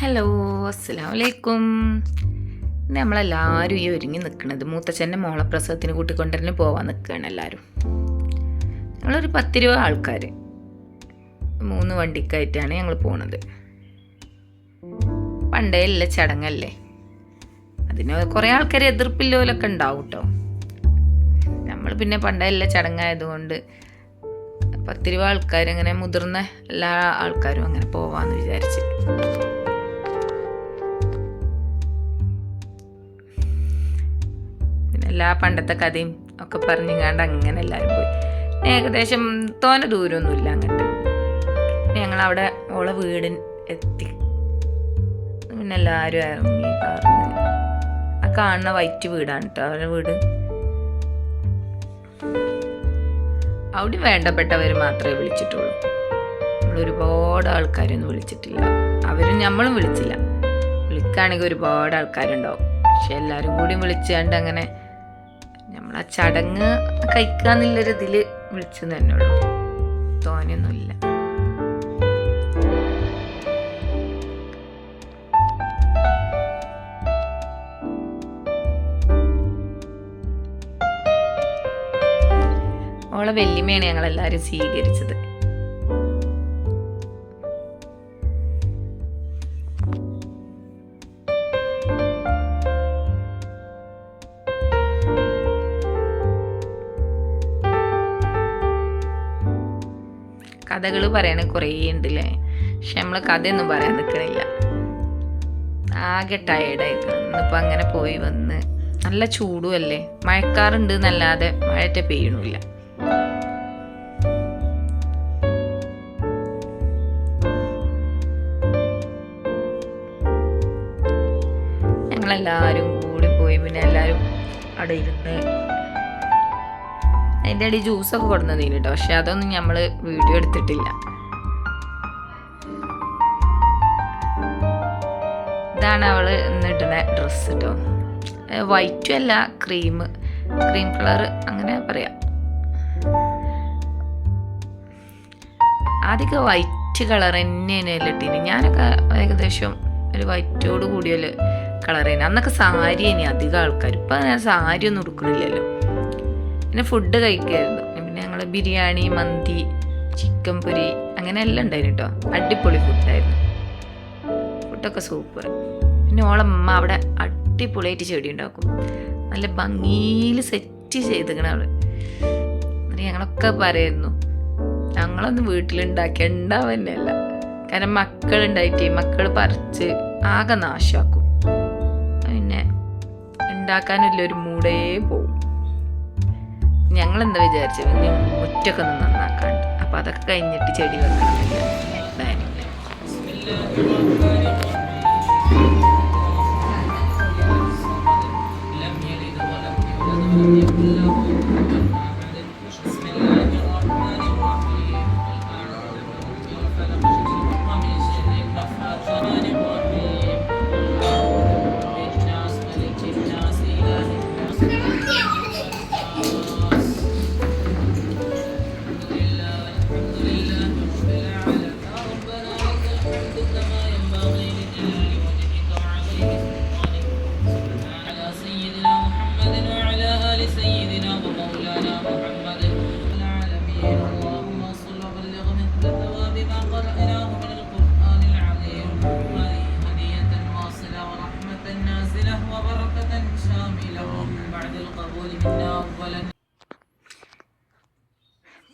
Hello, അസ്സലാമു അലൈക്കും. നമ്മളെല്ലാവരും ഈ ഒരുങ്ങി നിൽക്കുന്നത് മൂത്തച്ഛൻ്റെ മോളെ പ്രസവത്തിന് കൂട്ടിക്കൊണ്ടുവരന് പോകാൻ നിൽക്കുകയാണ് എല്ലാവരും. ഞങ്ങളൊരു 10-20 ആൾക്കാർ 3 വണ്ടിക്കായിട്ടാണ് ഞങ്ങൾ പോണത്. പണ്ടേ ഉള്ള ചടങ്ങല്ലേ, അതിന് കുറേ ആൾക്കാർ എതിർപ്പില്ലോലൊക്കെ ഉണ്ടാവും കേട്ടോ. നമ്മൾ പിന്നെ പണ്ടേ ഉള്ള ചടങ്ങായതുകൊണ്ട് 10-20 ആൾക്കാർ, അങ്ങനെ മുതിർന്ന എല്ലാ ആൾക്കാരും അങ്ങനെ പോവാമെന്ന് വിചാരിച്ച്. എല്ലാ പണ്ടത്തെ കഥയും ഒക്കെ പറഞ്ഞിങ്ങാണ്ട് അങ്ങനെ എല്ലാവരും പോയി. ഏകദേശം തോനെ ദൂരമൊന്നുമില്ല അങ്ങോട്ട്. ഞങ്ങളവിടെ ഓളെ വീടിന് എത്തി. പിന്നെ എല്ലാവരും ഇറങ്ങി കാറിന്. ആ കാണുന്ന വൈറ്റ് വീടാണ് കേട്ടോ അവരുടെ വീട്. അവിടെ വേണ്ടപ്പെട്ടവർ മാത്രമേ വിളിച്ചിട്ടുള്ളൂ. നമ്മൾ ഒരുപാട് ആൾക്കാരൊന്നും വിളിച്ചിട്ടില്ല. അവരും നമ്മളും വിളിച്ചില്ല. വിളിക്കുകയാണെങ്കിൽ ഒരുപാട് ആൾക്കാരുണ്ടാവും. പക്ഷെ എല്ലാവരും കൂടി വിളിച്ചുകൊണ്ട് അങ്ങനെ നമ്മളാ ചടങ്ങ് കഴിക്കാന്നുള്ളൊരു ഇതിൽ വിളിച്ചു തന്നെ ഉള്ളൂ. തോനെയൊന്നുമില്ല. ഓളെ വല്യമ്മയാണ് ഞങ്ങളെല്ലാവരും സ്വീകരിച്ചത്. കഥകൾ പറയണ കുറേ ഉണ്ടല്ലേ, പക്ഷെ നമ്മൾ കഥയൊന്നും പറയാൻ നിൽക്കണില്ല. ആകെ ടയേർഡായിരുന്നു. ഇന്നിപ്പോൾ അങ്ങനെ പോയി വന്ന്. നല്ല ചൂടും അല്ലേ, മഴക്കാറുണ്ട് എന്നല്ലാതെ മഴയൊക്കെ പെയ്യണില്ല. ഞങ്ങളെല്ലാവരും കൂടി പോയി. പിന്നെ എല്ലാവരും അവിടെ ഇരുന്ന് അതിൻ്റെ അടി ജ്യൂസൊക്കെ കൊടുന്നതിന് കേട്ടോ. പക്ഷെ അതൊന്നും നമ്മൾ വീഡിയോ എടുത്തിട്ടില്ല. ഇതാണ് അവള് ഇന്നിടുന്ന ഡ്രസ്സ് കേട്ടോ. വൈറ്റും അല്ല, ക്രീം കളർ അങ്ങനെ പറയാം. ആദ്യമൊക്കെ വൈറ്റ് കളർ തന്നെയാണ് ഇട്ടീന്. ഞാനൊക്കെ ഏകദേശം ഒരു വൈറ്റോട് കൂടിയൊരു കളർ തന്നെ. അന്നൊക്കെ സാരി ഇനി അധികം ആൾക്കാർ. ഇപ്പം ഞാൻ സാരി ഒന്നും ഉടുക്കണില്ലല്ലോ. പിന്നെ ഫുഡ് കഴിക്കുമായിരുന്നു. പിന്നെ ഞങ്ങൾ ബിരിയാണി, മന്തി, ചിക്കൻ പൊരി അങ്ങനെ എല്ലാം ഉണ്ടായിരുന്നു കേട്ടോ. അടിപൊളി ഫുഡായിരുന്നു. ഫുഡൊക്കെ സൂപ്പർ. പിന്നെ ഓളമ്മ അവിടെ അടിപൊളിയായിട്ട് ചെടി ഉണ്ടാക്കും. നല്ല ഭംഗിയിൽ സെറ്റ് ചെയ്തിരിക്കണം അവൾ. എന്നിട്ട് ഞങ്ങളൊക്കെ പറയുന്നു ഞങ്ങളൊന്നും വീട്ടിലുണ്ടാക്കിയ ഉണ്ടാവുന്നല്ല. കാരണം മക്കളുണ്ടായിട്ട് മക്കൾ പറിച്ച് ആകെ നാശമാക്കും. പിന്നെ ഉണ്ടാക്കാനുള്ളൊരു മൂടേ പോവും. ഞങ്ങളെന്താ വിചാരിച്ചു, ഇനി മുറ്റൊക്കെ ഒന്ന് നന്നാക്കാണ്ട്. അപ്പം അതൊക്കെ കഴിഞ്ഞിട്ട് ചെടി വെക്കണമെന്നില്ല.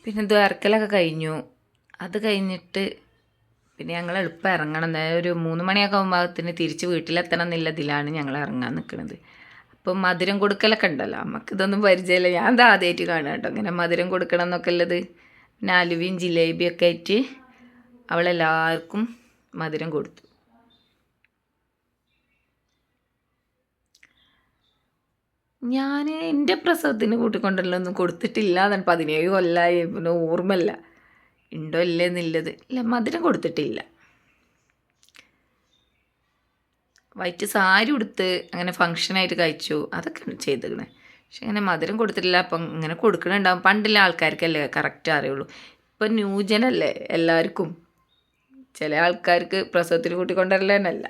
പിന്നെ ദ്വാരക്കലൊക്കെ കഴിഞ്ഞു. അത് കഴിഞ്ഞിട്ട് പിന്നെ ഞങ്ങൾ എളുപ്പം ഇറങ്ങണം. ഒരു 3 മണിയൊക്കെ ആകുമ്പോഴത്തിന് തിരിച്ച് വീട്ടിലെത്തണം എന്നുള്ളതിലാണ് ഞങ്ങൾ ഇറങ്ങാൻ നിൽക്കുന്നത്. അപ്പം മധുരം കൊടുക്കലൊക്കെ ഉണ്ടല്ലോ, നമുക്കിതൊന്നും പരിചയമില്ല. ഞാൻ ഇത് ആദ്യമായിട്ട് കാണുക കേട്ടോ, ഇങ്ങനെ മധുരം കൊടുക്കണം എന്നൊക്കെ ഉള്ളത്. പിന്നെ അലുവയും ജിലേബിയൊക്കെ ആയിട്ട് അവളെല്ലാവർക്കും മധുരം കൊടുത്തു. ഞാൻ എൻ്റെ പ്രസവത്തിന് കൂട്ടിക്കൊണ്ടല്ലൊന്നും കൊടുത്തിട്ടില്ല. അതാണ് 17 കൊല്ലമായി. പിന്നെ ഓർമ്മയില്ല ഉണ്ടോ ഇല്ലേ എന്നുള്ളത്. ഇല്ല, മധുരം കൊടുത്തിട്ടില്ല. വൈറ്റ് സാരി ഉടുത്ത് അങ്ങനെ ഫങ്ഷനായിട്ട് കഴിച്ചു, അതൊക്കെ ചെയ്തിരിക്കണേ. പക്ഷെ അങ്ങനെ മധുരം കൊടുത്തിട്ടില്ല. അപ്പം ഇങ്ങനെ കൊടുക്കണുണ്ടാവും. പണ്ടുള്ള ആൾക്കാർക്കല്ലേ കറക്റ്റ് അറിയുള്ളൂ. ഇപ്പം ന്യൂജനല്ലേ എല്ലാവർക്കും. ചില ആൾക്കാർക്ക് പ്രസവത്തിൽ കൂട്ടിക്കൊണ്ടുവരലെന്നല്ല,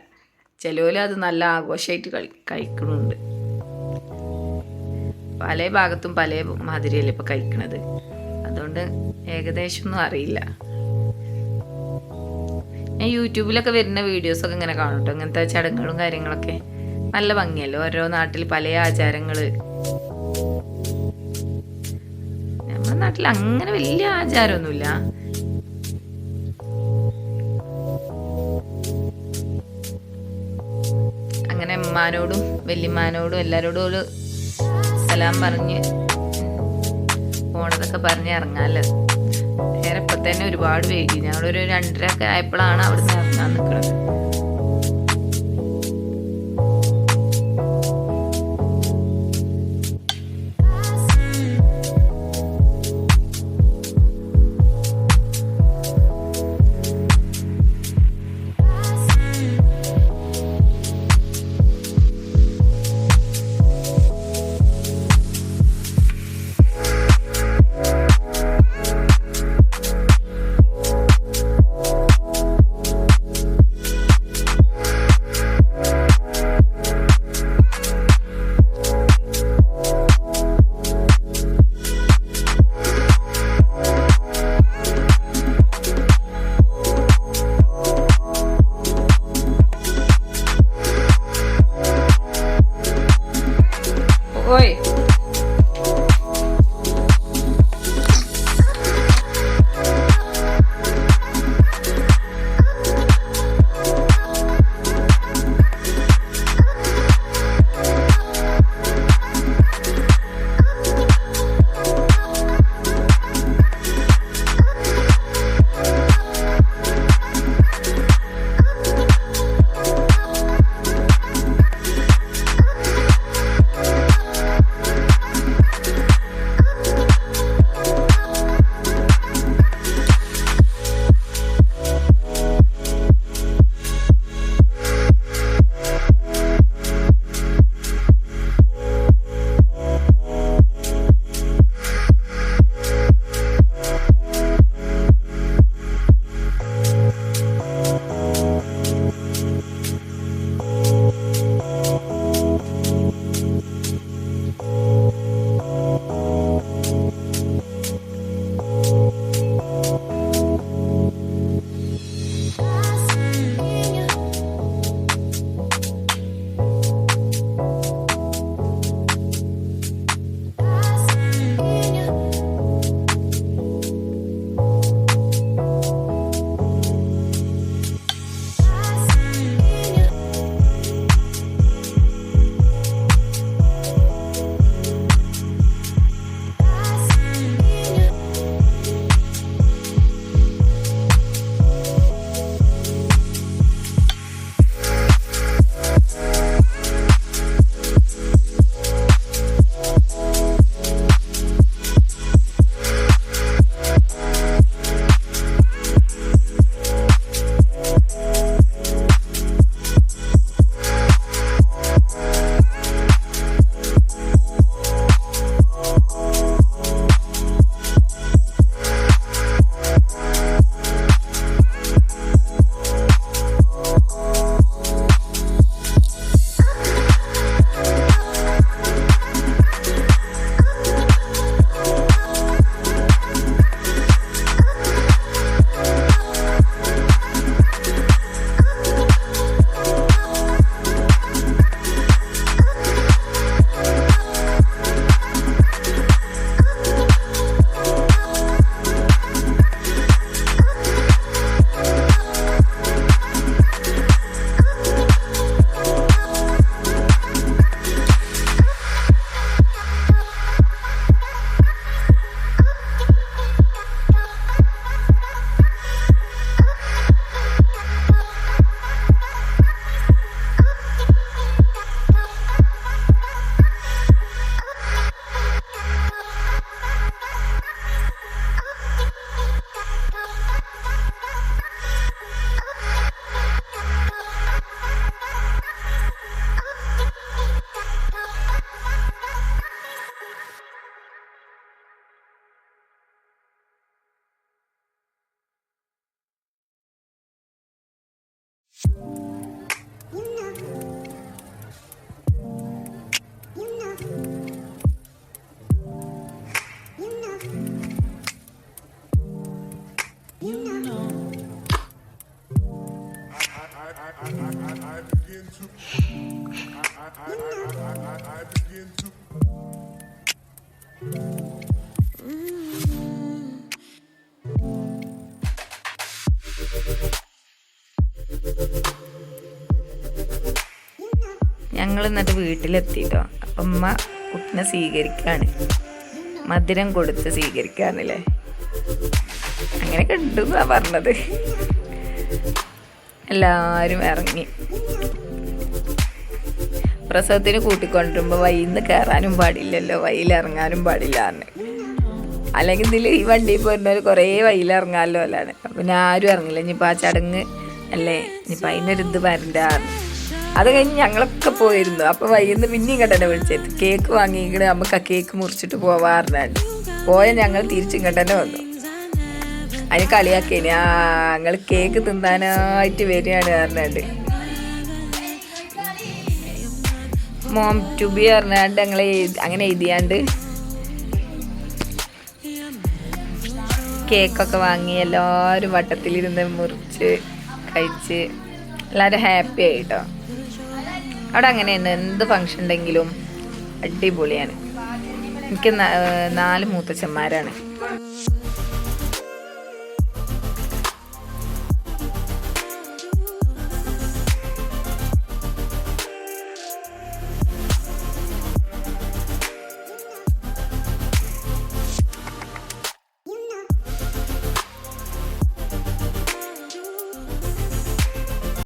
ചിലവര് അത് നല്ല ആഘോഷമായിട്ട് കഴിക്കണുണ്ട്. പല ഭാഗത്തും പല മാതിരിയല്ലേ ഇപ്പോൾ കഴിക്കണത്, അതുകൊണ്ട് ഏകദേശം ഒന്നും അറിയില്ല. ഞാൻ യൂട്യൂബിലൊക്കെ വരുന്ന വീഡിയോസൊക്കെ ഇങ്ങനെ കാണും കേട്ടോ. ഇങ്ങനത്തെ ചടങ്ങുകളും കാര്യങ്ങളൊക്കെ നല്ല ഭംഗിയല്ലോ, ഓരോ നാട്ടിൽ പല ആചാരങ്ങൾ. നമ്മുടെ നാട്ടിൽ അങ്ങനെ വലിയ ആചാരമൊന്നുമില്ല. അങ്ങനെ ഉമ്മാനോടും വല്യമ്മാനോടും എല്ലാവരോടും ഒരു സലാം പറഞ്ഞ് പോണതൊക്കെ പറഞ്ഞ് ഇറങ്ങാമല്ലോ. നേരെ ഇപ്പം തന്നെ ഒരുപാട് വൈകി. ഞങ്ങളൊരു 2:30 ഒക്കെ ആയപ്പോഴാണ് അവിടുന്ന് ഇറങ്ങാൻ നിൽക്കുന്നത്. ഞങ്ങൾ എന്നിട്ട് വീട്ടിലെത്തിട്ടോ. അപ്പം ഉമ്മ കുട്ടിനെ സ്വീകരിക്കാണ്, മധുരം കൊടുത്ത് സ്വീകരിക്കാന്നല്ലേ, അങ്ങനെയൊക്കെ ഉണ്ടെന്നാ പറഞ്ഞത്. എല്ലാവരും ഇറങ്ങി. പ്രസവത്തിന് കൂട്ടിക്കൊണ്ടിരുമ്പോൾ വഴിന്ന് കയറാനും പാടില്ലല്ലോ, വഴിയിലിറങ്ങാനും പാടില്ല എന്ന്. അല്ലെങ്കിൽ ഇതിൽ ഈ വണ്ടിയിൽ പോരുന്നവർ കുറേ വഴിയിലിറങ്ങാമല്ലോ അല്ലാണ്. പിന്നെ ആരും ഇറങ്ങില്ല. ഇനിയിപ്പോൾ ആ ചടങ്ങ് അല്ലേ, ഇനിയിപ്പോൾ അതിനൊരിത് വരണ്ടാന്ന്. അത് കഴിഞ്ഞ് ഞങ്ങളൊക്കെ പോയിരുന്നു. അപ്പോൾ വൈകുന്ന പിന്നെയും ഇങ്ങോട്ട് വിളിച്ചത് കേക്ക് വാങ്ങിയിട്ട് നമുക്ക് ആ കേക്ക് മുറിച്ചിട്ട് പോവാറുണ്ട്. പോയ ഞങ്ങൾ തിരിച്ചിങ്ങോട്ട് തന്നെ വന്നു. അതിന് കളിയാക്കേനി, ഞങ്ങൾ കേക്ക് തിന്നാനായിട്ട് വരികയാണ് പറഞ്ഞാണ്ട്. മോം ടു ബി പറഞ്ഞാണ്ട് ഞങ്ങൾ അങ്ങനെ എഴുതിയാണ്ട് കേക്കൊക്കെ വാങ്ങി എല്ലാവരും വട്ടത്തിലിരുന്ന് മുറിച്ച് കഴിച്ച് എല്ലാവരും ഹാപ്പി ആയിട്ടോ. അവിടെ അങ്ങനെയാണ്, എന്ത് ഫങ്ഷൻ ഉണ്ടെങ്കിലും അടിപൊളിയാണ്. എനിക്ക് 4 മൂത്തച്ഛന്മാരാണ്.